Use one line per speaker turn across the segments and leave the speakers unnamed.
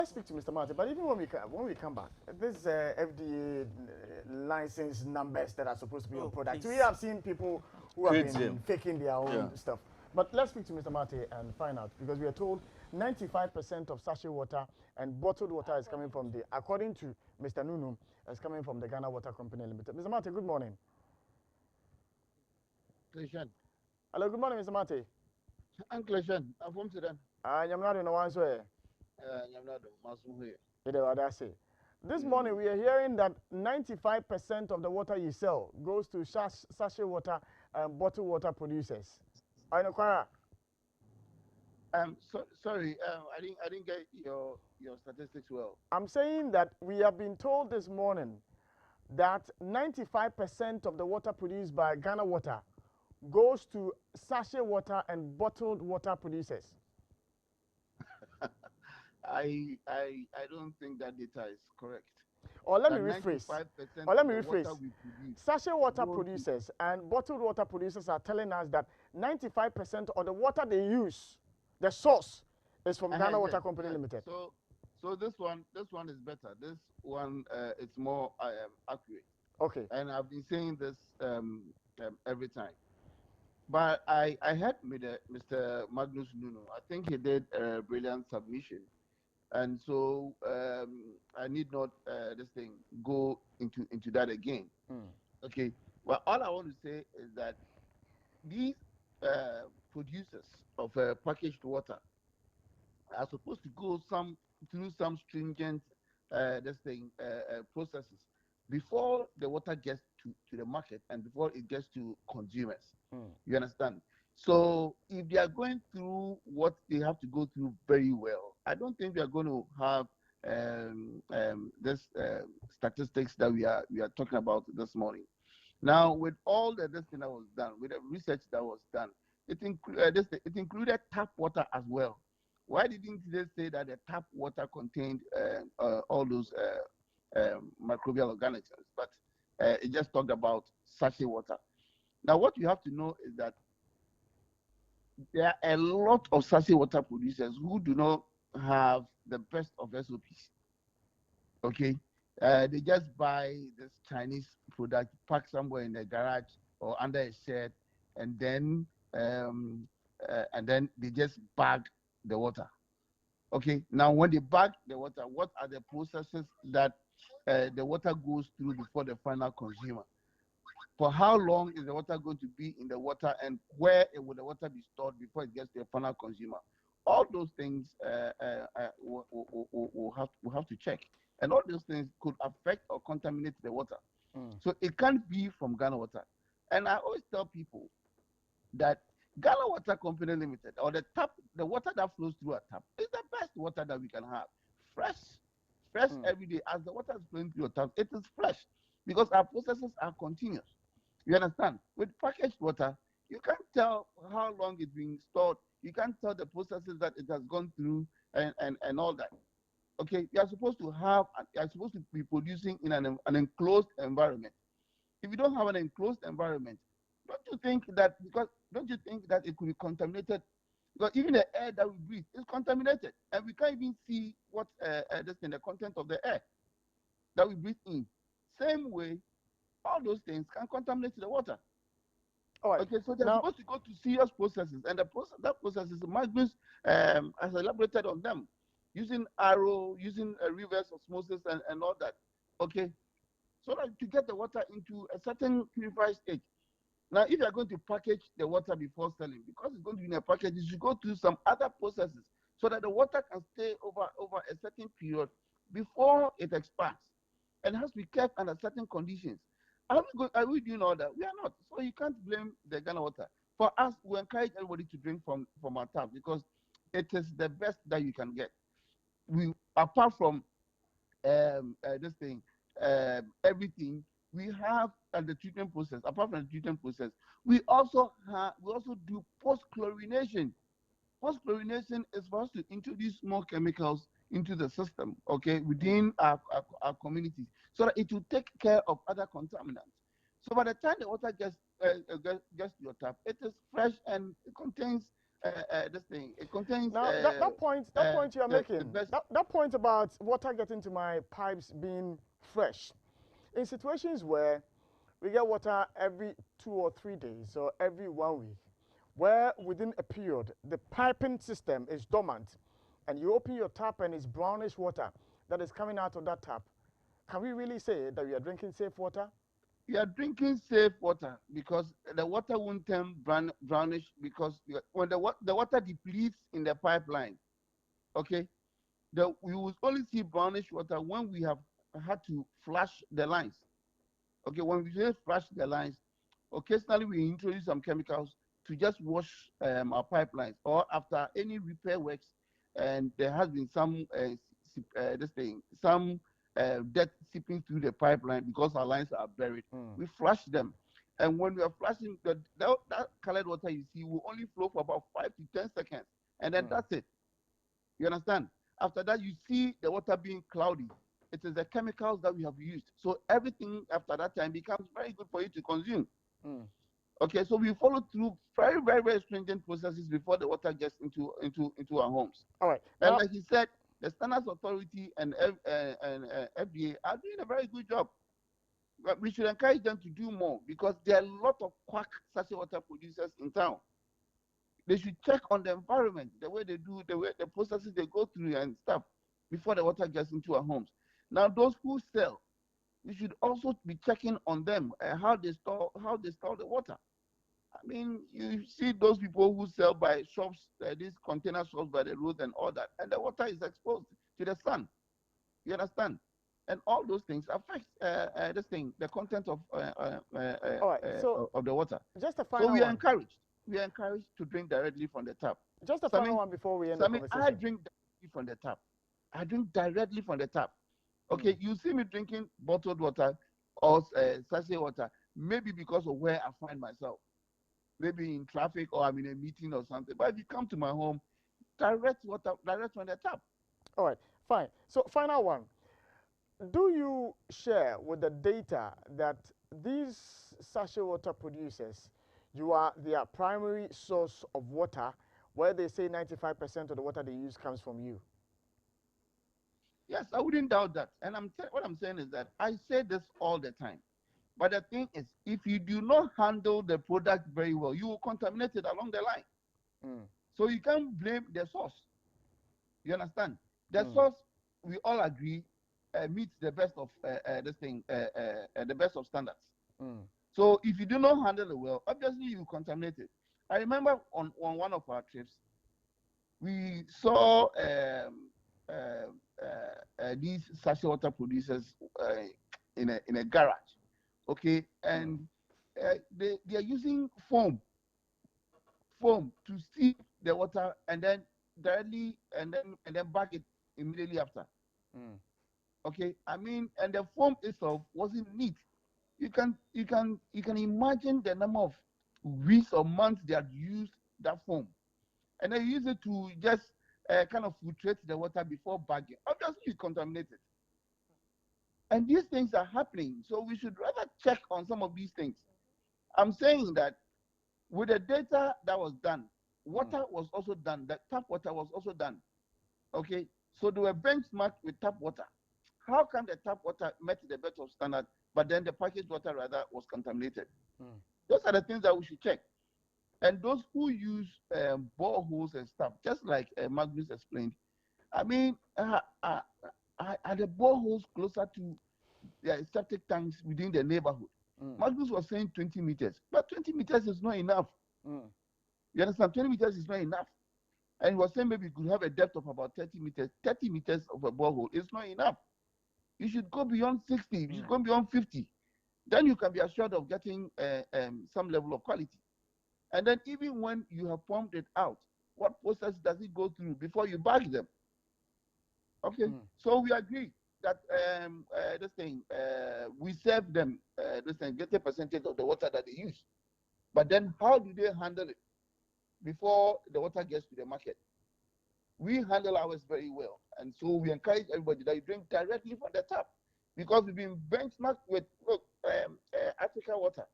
Let's speak to Mr. Martin. But even when we come back, this FDA license numbers that are supposed to be on products, we have seen people who have been faking their own stuff. But let's speak to Mr. Marty and find out, because we are told 95% of sachet water and bottled water is coming from according to Mr. Nunu, is coming from the Ghana Water Company Limited. Mr. Marty, good morning. Hello, good morning, Mr. Marty.
Uncle Shen, I'm from Sudan.
I'm not in the one way. This morning we are hearing that 95% of the water you sell goes to sachet water and bottled water producers. I know, Kwara.
Sorry, I didn't get your statistics well.
I'm saying that we have been told this morning that 95% of the water produced by Ghana Water goes to sachet water and bottled water producers.
I don't think that data is correct.
Or let me rephrase. Sachet water producers and bottled water producers are telling us that 95% of the water they use, the source, is from Ghana Water Company Limited.
So this one is better. This one is more accurate.
Okay.
And I've been saying this every time. But I had Mr. Magnus Nuno. I think he did a brilliant submission. And so I need not go into that again. Okay. Well, all I want to say is that these producers of packaged water are supposed to go through some stringent processes before the water gets to the market and before it gets to consumers. You understand? So if they are going through what they have to go through very well, I don't think we are going to have this statistics that we are talking about this morning. Now, with all this thing that was done, with the research that was done, it included tap water as well. Why didn't they say that the tap water contained all those microbial organisms? But it just talked about sachet water. Now, what you have to know is that there are a lot of sachet water producers who do not have the best of SOPs. Okay, they just buy this Chinese product, pack somewhere in the garage or under a shed, and then they just bag the water. Okay, now when they bag the water, what are the processes that the water goes through before the final consumer? For how long is the water going to be in the water, and where will the water be stored before it gets to the final consumer? All those things we'll have to check. And all those things could affect or contaminate the water. So it can't be from Ghana Water. And I always tell people that Ghana Water Company Limited, or the water that flows through a tap, is the best water that we can have. Fresh every day. As the water is flowing through a tap, it is fresh because our processes are continuous. You understand? With packaged water, you can't tell how long it's being stored. You can't tell the processes that it has gone through and all that. Okay, you are supposed to be producing in an enclosed environment. If you don't have an enclosed environment, don't you think that it could be contaminated? Because even the air that we breathe is contaminated, and we can't even see what the content of the air that we breathe in. Same way, all those things can contaminate the water.
All right.
Okay, so they're supposed to go to serious processes, and that process is Magnus has elaborated on them, using RO, using reverse osmosis and all that. Okay, so that to get the water into a certain purified stage. Now, if you are going to package the water before selling, because it's going to be in a package, you should go through some other processes so that the water can stay over a certain period before it expires, and has to be kept under certain conditions. Are we doing all that? We are not. So you can't blame the Ghana Water. For us, we encourage everybody to drink from our tap because it is the best that you can get. We, apart from everything, we have the treatment process. Apart from the treatment process, we also do post-chlorination. Post-chlorination is for us to introduce more chemicals into the system, okay, within our communities, so that it will take care of other contaminants. So by the time the water gets to your tap, it is fresh and it contains this thing. It contains
now that point you are
the
making,
best.
that point about water getting to my pipes being fresh, in situations where we get water every 2 or 3 days or every 1 week, where within a period the piping system is dormant, and you open your tap and it's brownish water that is coming out of that tap, can we really say that we are drinking safe water?
You are drinking safe water because the water won't turn brownish because when the water depletes in the pipeline, okay, we will only see brownish water when we have had to flush the lines. Okay, when we just flush the lines, occasionally we introduce some chemicals to just wash our pipelines, or after any repair works, and there has been some dirt seeping through the pipeline because our lines are buried. We flush them, and when we are flushing, that colored water you see will only flow for about 5 to 10 seconds, and then that's it. You understand? After that, you see the water being cloudy. It is the chemicals that we have used. So everything after that time becomes very good for you to consume. Okay, so we follow through very, very, very stringent processes before the water gets into our homes.
All right.
And like he said, the Standards Authority and FDA are doing a very good job. But we should encourage them to do more because there are a lot of quack sachet water producers in town. They should check on the environment, the way they do, the processes they go through and stuff before the water gets into our homes. Now, those who sell, we should also be checking on them, how they store the water. I mean, you see those people who sell by shops, these container shops by the road and all that, and the water is exposed to the sun. You understand? And all those things affect the content of the water.
Just a final
so we are
one.
encouraged. We are encouraged to drink directly from the tap.
Just a final one before we end the conversation.
I drink directly from the tap. I drink directly from the tap. Okay, you see me drinking bottled water or sachet water, maybe because of where I find myself. Maybe in traffic or I'm in a meeting or something. But if you come to my home, direct from the tap.
All right, fine. So final one. Do you share with the data that these sachet water producers, you are their primary source of water, where they say 95% of the water they use comes from you?
Yes, I wouldn't doubt that. And what I'm saying is that I say this all the time. But the thing is, if you do not handle the product very well, you will contaminate it along the line. So you can't blame the source. You understand? The source, we all agree, meets the best of the best of standards. So if you do not handle it well, obviously you contaminate it. I remember on one of our trips, we saw these sachet water producers in a garage. Okay, and they are using foam to steep the water and then directly and then bag it immediately after. Okay, I mean, and the foam itself wasn't neat. You can imagine the number of weeks or months they had used that foam, and they use it to just kind of filtrate the water before bagging. Obviously, you contaminate it. And these things are happening. So we should rather check on some of these things. I'm saying that with the data that was done, water was also done, that tap water was also done. Okay, so they were benchmarked with tap water. How come the tap water met the better standard, but then the packaged water rather was contaminated? Those are the things that we should check. And those who use boreholes and stuff, just like Magnus explained, I mean, are the boreholes closer to the septic tanks within the neighborhood? Magnus was saying 20 meters, but 20 meters is not enough. You understand? 20 meters is not enough. And he was saying maybe you could have a depth of about 30 meters. 30 meters of a borehole is not enough. You should go beyond 60. You should go beyond 50. Then you can be assured of getting some level of quality. And then even when you have pumped it out, what process does it go through before you bag them? Okay, so we agree that we serve them get a percentage of the water that they use. But then how do they handle it before the water gets to the market? We handle ours very well. And so we encourage everybody that you drink directly from the tap, because we've been benchmarked with Africa water.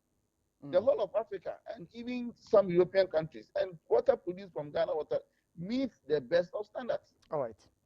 the whole of Africa, and even some European countries. And water produced from Ghana water meets the best of standards.
All right.